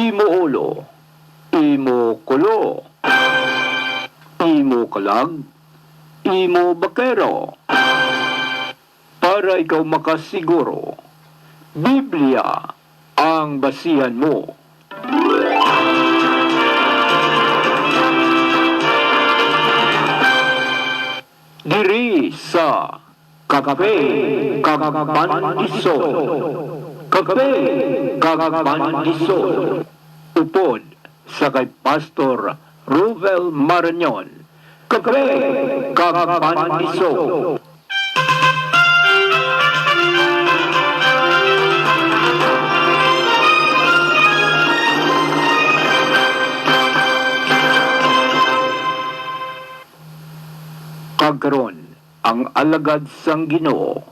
imo ulo, imo kulo, imo kalag, imo bakero. Para ikaw makasiguro, Biblia ang basihan mo. Diri sa Kape Kagabandisol. Kape Kagabandisol. Upod sa kay Pastor Ruvel Marañon. Kape Kagabandisol. Kagkaron ang alagad sang Ginoo.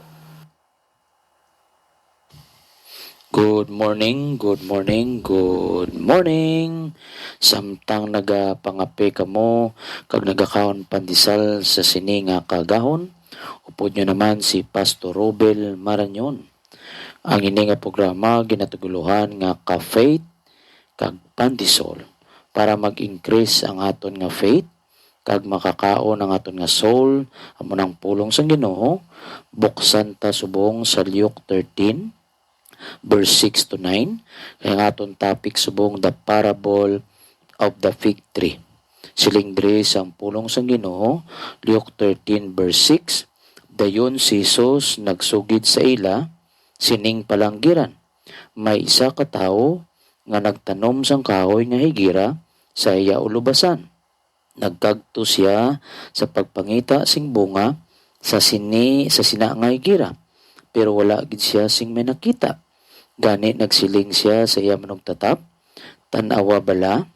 Good morning, good morning, good morning. Samtang nagapangape kamo, kag nagakaon pandisal sa sini nga kagahon, upod nyo naman si Pastor Robel Marañon. Ang ini nga programa ginatuguluhan nga ka-faith kag pandisol para mag-increase ang aton nga faith kag makakaon ang aton nga soul amo nang pulong sang Ginoo. Buksan ta subong sa Luke 13 verse 6 to 9. Ang aton topic subong the parable of the fig tree. Siling diri sang pulong sang Ginoo, Luke 13 verse 6. Dayon si Jesus nagsugid sa ila sining palanggiran. May isa ka tawo nga nagtanom sang kahoy nga higira sa iya ulubasan. Nagkagto siya sa pagpangita sing bunga sa sina nga higira, pero wala gid siya sing may nakita. Gani nagsiling siya sa iya manugtatap, tan-awa bala,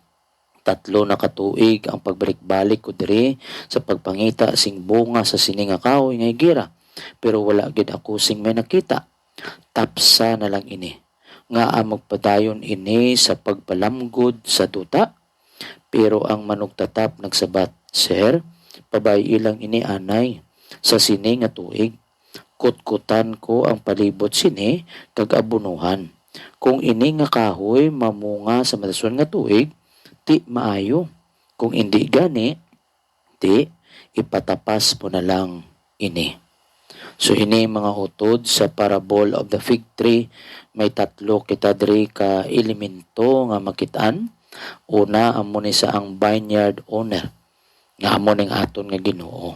3 na katuig ang pagbalik-balik ko diri sa pagpangita sing bunga sa sini nga kahoy nga higira, pero wala gid ako sing may nakita. Tapsa na lang ini nga magpadayon ini sa pagpalamgod sa duta. Pero ang manugtatap nagsabat, Sir, pabay ilang ini anay sa sini nga tuig. Kutkutan ko ang palibot sini kag abunuhan. Kung ini nga kahoy mamunga sa madason nga tuig, ti maayo. Kung hindi gani, ti ipatapas po na lang ini. So ini mga utod sa parable of the fig tree, may 3 kita diri ka elemento nga makitaan. Una, amo ni sa ang vineyard owner, nga amo ning aton nga Ginoo,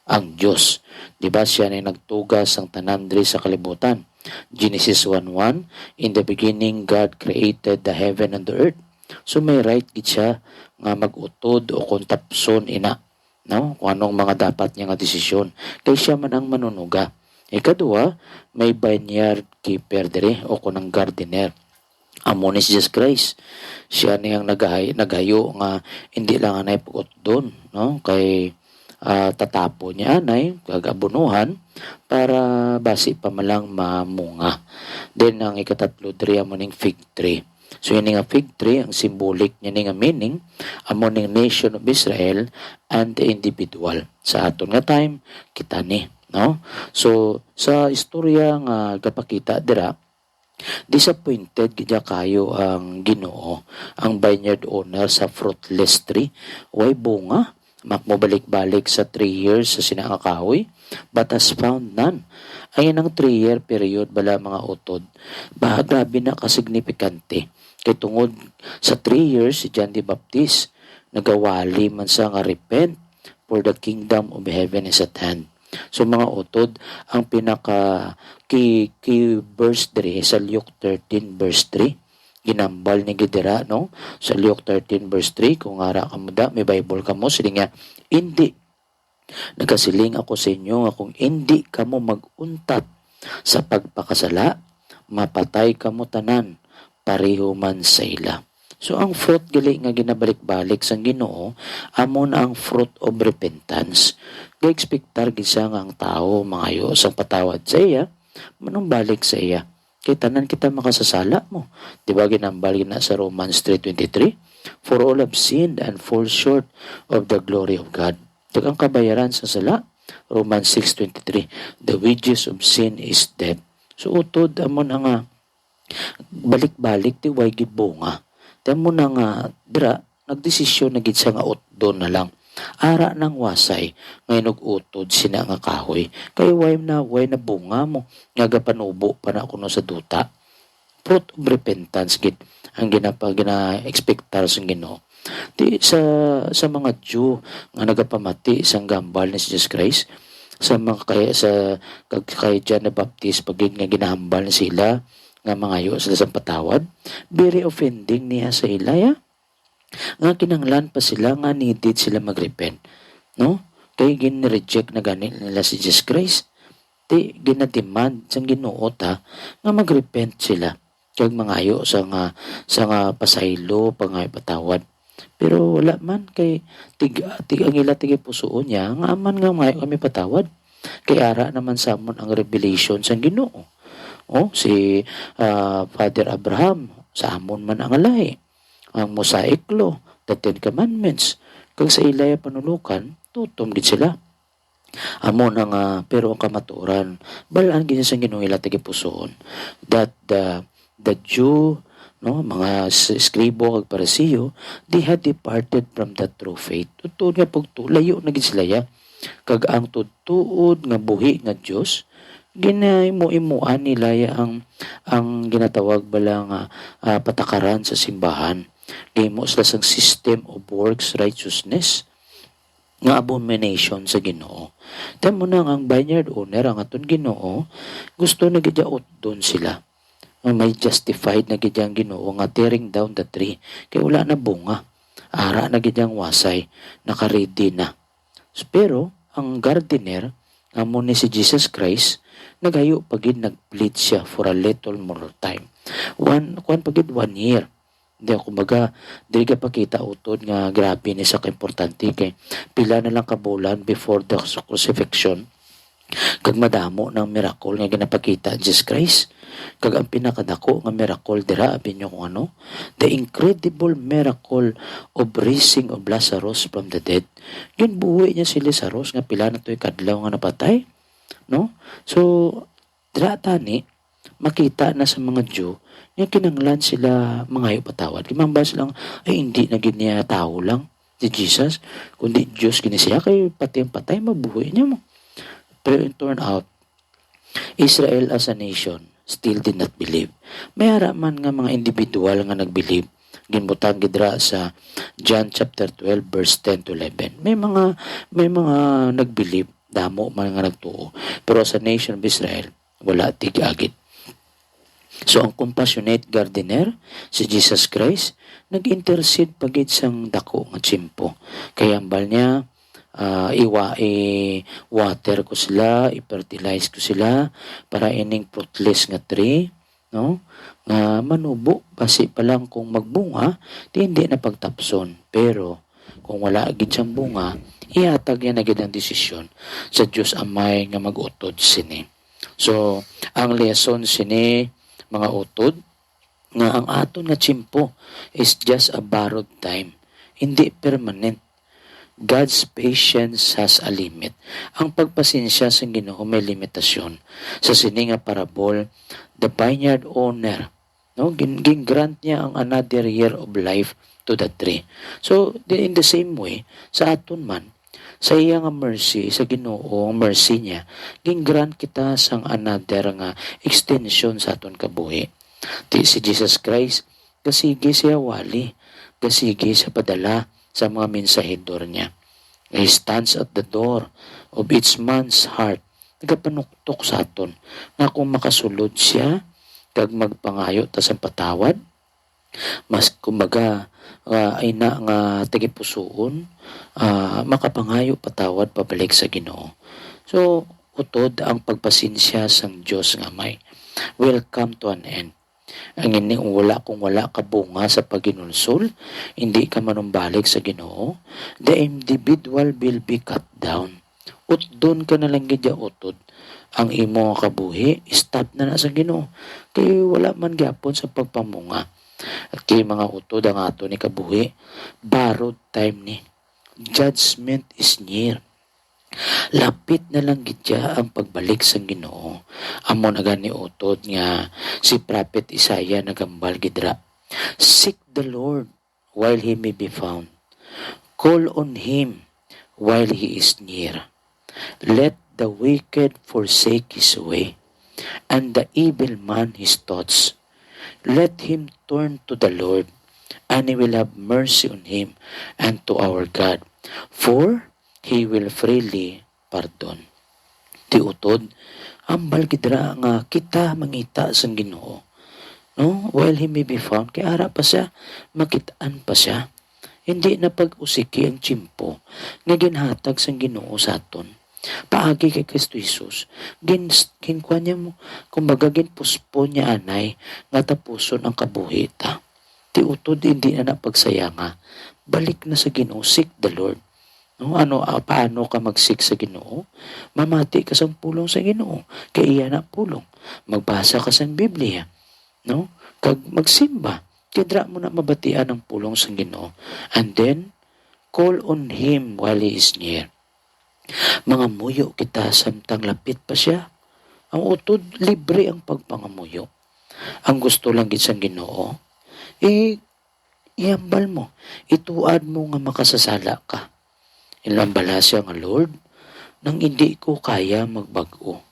ang Dios. Di ba siya na nagtugas ang tanan diri sa kalibutan? Genesis 1:1, in the beginning God created the heaven and the earth. So may right gid siya nga magutod o kung tapson ina, no? Kung anong mga dapat niya nga desisyon. Kay siya man ang manunuga. Ikadua, may vineyard keeper diri o kunang gardener. Amo ni Jesus Christ. Siya niyang naghayo nga hindi lang anay pugot doon, no? Kay tatapo niya anay kagabunuhan para basi pa malang mamunga. Then ang ikatatlo diri amo ning fig tree. So ini nga fig tree ang symbolic niya ni nga meaning amo ning nation of Israel and the individual. Sa aton nga time kita ni, no? So sa istorya nga gapakita dira, disappointed gidya kayo ang Ginoo, ang vineyard owner sa fruitless tree. Way bunga, makmobalik-balik sa 3 years sa sinanga kahoy, but has found none. Ayun ang 3-year period bala mga utod. Grabe na kasignifikante. Kay tungod sa 3 years si John the Baptist, nagawali man sa nga repent, for the kingdom of heaven is at hand. So mga utod, ang pinaka key verse diri sa Luke 13 verse 3. Ginambal ni Gidera, no? Sa Luke 13 verse 3, kung ara ka mo da, may Bible ka mo, sili nga, hindi. Nagkasiling ako sa inyo nga kung hindi ka mo mag-untat sa pagpakasala, mapatay ka mo tanan, pareho man sa ila. So ang fruit gali nga ginabalik-balik sang Ginoo, amo na ang fruit of repentance. Ga-expectar gid siya nga ang tao mangayo sang patawad sa iya, manong balik sa iya. Kay tanan kita makasasala mo. Di ba ginambal na sa Romans 3:23? For all have sinned and fall short of the glory of God. Daghang kabayaran sa sala. Romans 6:23. The wages of sin is death. So utod amon nga balik-balik ti way gid bunga. Tamo na nga dira nagdesisyon na gid siya nga utdon na lang. Ara ng wasay ngay utod sina nga kahoy. Kay way na bunga mo nga gapanubo pa na kuno sa duta. Fruit of repentance gid ang gina-expectar sa Ginoo. Di sa mga Jew nga nagapamati isang gambal ni Jesus Christ sa mga kay John the Baptist pagig nga ginahambal na sila nga mangayo sila sa patawad, very offending niya sa ila ya. Nga kinanglan pa sila nga needed sila magrepent, no? Kay gin-reject na gani nila si Jesus Christ. Di ginademand sang Ginoo ta nga magrepent sila kag mangayo sa nga pasaylo pangayo patawad. Pero wala man kay tig ang ila tigay pusoon niya nga aman nga mangayo kami patawad. Kay ara naman samon ang revelation sang Ginoo. Si Father Abraham sa amon man ang alay. Ang Mosaic Law, the Ten Commandments. Kag sa ilaya panulukan, tutom gid sila. Amon ang pero ang kamaturan, balaan gid sa Ginoo ila tagipusoon that the Jew, no, mga skribo kag parisiyo, they had departed from the true faith. Totoo nga pagtulayo na gid sila ya. Kag ang tutuod nga buhi nga Dios ginahimo-imuan nila ya ang ginatawag bala nga patakaran sa simbahan. Gihimo sila sang system of works righteousness nga abomination sa Ginoo. Tamo na ang vineyard owner ang aton Ginoo gusto na gid doon sila. May justified na gid ang Ginoo nga tearing down the tree kay wala na bunga. Ara na gid ang wasay, naka-ready na. Pero ang gardener amo ni si Jesus Christ nagayo pagid nag-plead siya for a little more time. Pagid 1 year. Hindi ako kumbaga, dili ka pakita utod nga grabe ni sa kaimportante kay pila na lang kabulan before the crucifixion. Kag madamo ng miracle nga ginapakita ang Jesus Christ. Kag ang pinakadako nga miracle dira abi nyo kung ano, the incredible miracle of raising of Lazarus from the dead. Ginbuhi niya si Lazarus nga pila na to'y kadlaw nga napatay, no? So dira tani makita na sa mga Jew nga kinanglan sila mangayo patawad. Kimamba silang ay hindi na gid niya tao lang si Jesus kundi Diyos gini siya kay pati ang patay mabuhi niya mo. Pero it turned out, Israel as a nation still did not believe. May man nga mga individual nga nag-believe. Ginbutang gidra sa John chapter 12 verse 10 to 11. May mga nag-believe, damo man nga nagtuo. Pero sa nation of Israel, wala tig-agit. So ang compassionate gardener, si Jesus Christ, nag-intercede pagid sang dako nga tsimpo. Kaya ambal niya, water ko sila, i-fertilize ko sila para ining fruitless nga tree, no? Nga manubo basi pa lang kung magbunga, di hindi na pagtapson. Pero kung wala gid siyang bunga, ihatag yan na gid ang desisyon sa Dios Amay nga mag-utod sini. So, ang lesson sini mga utod nga ang aton nga tsimpo is just a borrowed time, hindi permanent. God's patience has a limit. Ang pagpasensya sa Ginoo may limitasyon. Sa sini nga parabol, the vineyard owner, no, grant niya ang another year of life to the tree. So, in the same way, sa aton man, sa iya nga mercy, sa Ginoo, mercy niya, grant kita sang another nga extension sa aton kabuhi. Si Jesus Christ, kasigi siya wali, kasigi sa padala sa mga mensahedor niya. He stands at the door of each man's heart. Nagapanuktok sa aton na kung makasulod siya kag magpangayo ta sa patawad, mas kumbaga ay na nga tagipusoon, makapangayo patawad pabalik sa Ginoo. So utod ang pagpasensya sang Dios nga may will come to an end. Ang ini kung wala ka bunga sa paginulsol, hindi ka manumbalik sa Ginoo, the individual will be cut down. Utdon ka na lang gidya utod. Ang imo kabuhi, stop na sa Ginoo. Kay wala man gyapon sa pagpamunga. At kay mga utod ang ato ni kabuhi, borrowed time ni. Judgment is near. Lapit na lang gidya ang pagbalik sa Ginoo. Amon aga ni utod nga si Prophet Isaiah nagambal gidra. Seek the Lord while he may be found. Call on him while he is near. Let the wicked forsake his way, and the evil man his thoughts. Let him turn to the Lord, and he will have mercy on him and to our God, for he will freely pardon. Ti utod, ambal gidra nga kita mangita sang Ginoo. No? While he may be found, kay ara pa siya, makitaan pa siya. Hindi na pag-usiki ang tsimpo nga ginhatag sang Ginoo sa aton. Paagi kay Kristo Jesus, ginkwa niya mo, kumbaga ginpuspo niya anay, nga tapuson ang kabuhita. Ti utod hindi na napagsayanga, balik na sa Ginoo, seek the Lord. No, paano ka mag-seek sa Ginoo? Mamati ka sa pulong sa Ginoo, kay iya na pulong. Magbasa ka sa Biblia, no? Kag magsimba, kidra mo na mabatian ang pulong sa Ginoo. And then, call on him while he is near. Mga muyo kita samtang lapit pa siya. Ang utod, libre ang pagpangamuyo. Ang gusto lang gid sang Ginoo, iambal mo, ituad mo nga makasasala ka. Ilambala siya nga Lord, nang hindi ko kaya magbago.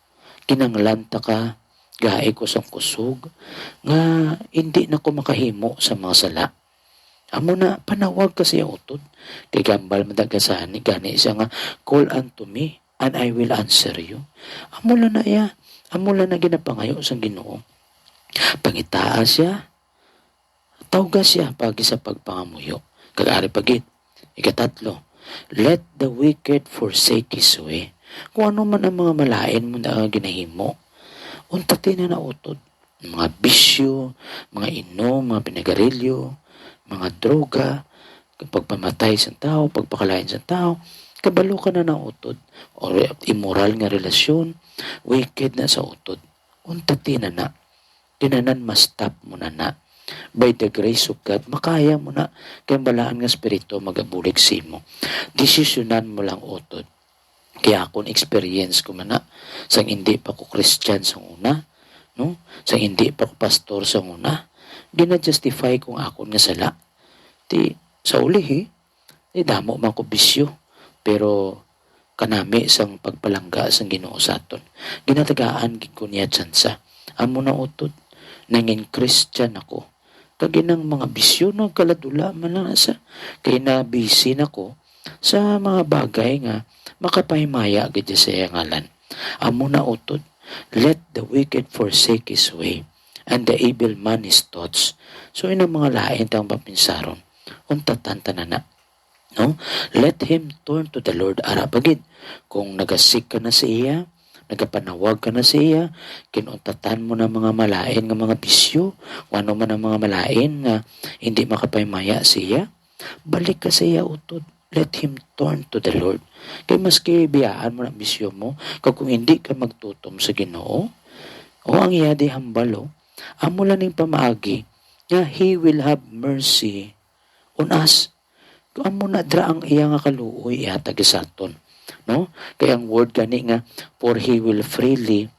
Kinanglanta ka, gae ko sang kusog, nga hindi na ko makahimo sa mga sala. Amo na panawag ka siya utod, kay gambal madagasan ni gani siya nga, call unto me, and I will answer you. Amo lang na iya, amo lang na ginapangayo sang Ginoo. Pangitaa siya, tawga siya pagi sa pagpangamuyo. Kag-ari pagit, ikatatlo, let the wicked forsake his way. Kung ano man ang mga malain mo na ginahimo, untatin na nautod. Mga bisyo, mga inom, mga pinagarilyo, mga droga, pagpamatay sa tao, pagpakalain sa tao, kabalo ka na nautod. O immoral nga relasyon, wicked na sa utod. Untatin na. Tinanan ma-stop mo na. By the grace of God, makaya mo na kaya balaan nga spirito magabulig si mo. Desisyonan mo lang utod. Kaya akong experience ko man na, sang hindi pa ko Christian sa una, no? Sang hindi pa ko pastor sa una, gina-justify kung akon nga sala. Ti, sa uli damo man ko bisyo, pero kanami sang pagpalangga sang Ginoo sa aton. Ginatagaan gid ko niya tsansa. Amo na utod, nanging Christian ako. Kaginang mga bisyo na kaladula man lang sa kay na busy na ko sa mga bagay nga makapahimaya gid sa iya ngalan. Amo na utod, let the wicked forsake his way, and the evil man his thoughts. So ina mga lain tang papinsaron, untatan tanan na. No? Let him turn to the Lord arapagid. Kung nagasik ka na sa iya, nagapanawag ka na sa iya, kinuntatan mo na mga malain nga mga bisyo, ano man ang mga malain nga hindi makapahimaya sa iya, balik ka sa iya utod. Let him turn to the Lord. Kaya maski biyaan mo na bisyo mo, kung hindi ka magtutom sa Ginoo, o ang iya di hambalo, amo lang ning pamaagi, nga He will have mercy on us. Amo na dra ang iya nga kaluoy ihatag sa aton. No? Kaya ang word gani nga, for He will freely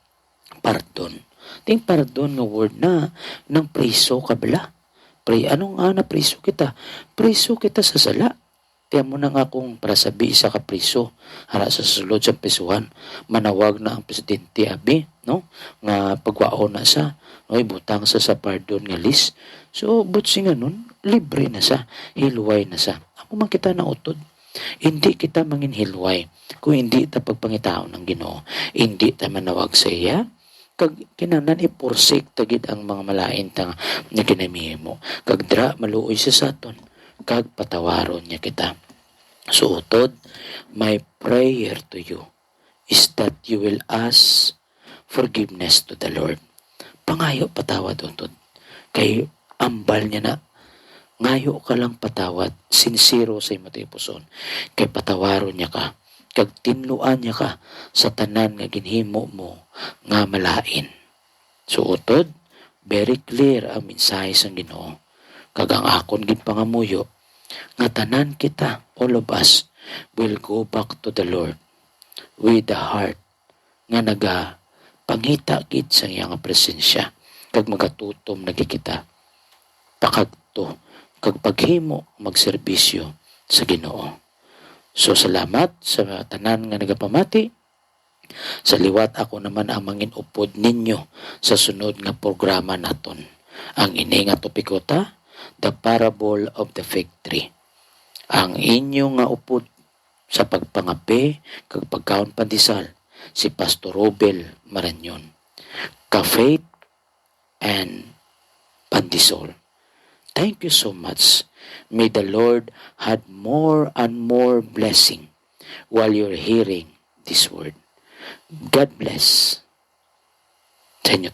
pardon. Ting pardon nga word na, ng preso kabala. Anong na preso kita? Preso kita sa sala. Kaya mo na nga kung para sabi isa ka priso, hara sa sulod sa pisuhan, manawag na ang presidente abi, no? Nga pagwaon na sa, no? Ibutang sa pardon nga list. So, butsi nga nun, libre na sa, hilway na sa. Ako man kita na utod, hindi kita mangin hilway, kung hindi ta pagpangitao ng Ginoo, hindi ta manawag sa iya, kag kinanan iporsik tagid ang mga malain ta nga ginamihi mo. Kag dra maluoy sa saton, kag patawaron niya kita. So utod, my prayer to you is that you will ask forgiveness to the Lord. Pangayo patawad utod. Kay ambal niya na, ngayo ka lang patawad, sincero sa imo puson. Kay patawaron niya ka, kag tinluan niya ka sa tanan nga ginhimo mo nga malain. So utod, very clear ang mensahe sang Ginoo. Kag ang akon gid pangamuyo, nga tanan kita, all of us, will go back to the Lord with the heart nga pangita gid sa iyang presensya, kag magatutom na kita. pakadto kag paghimo magserbisyo sa Ginoo. So salamat sa tanan nga nagapamati. Sa liwat ako naman ang manginupod ninyo sa sunod nga programa naton. Ang ini nga topikota, The Parable of the Fig Tree. Ang inyo nga upod sa pagpangapi kag pagkaon pandisal si Pastor Robel Maranyon. Ka-faith and pandisol. Thank you so much. May the Lord had more and more blessing while you're hearing this word. God bless. Sa inyo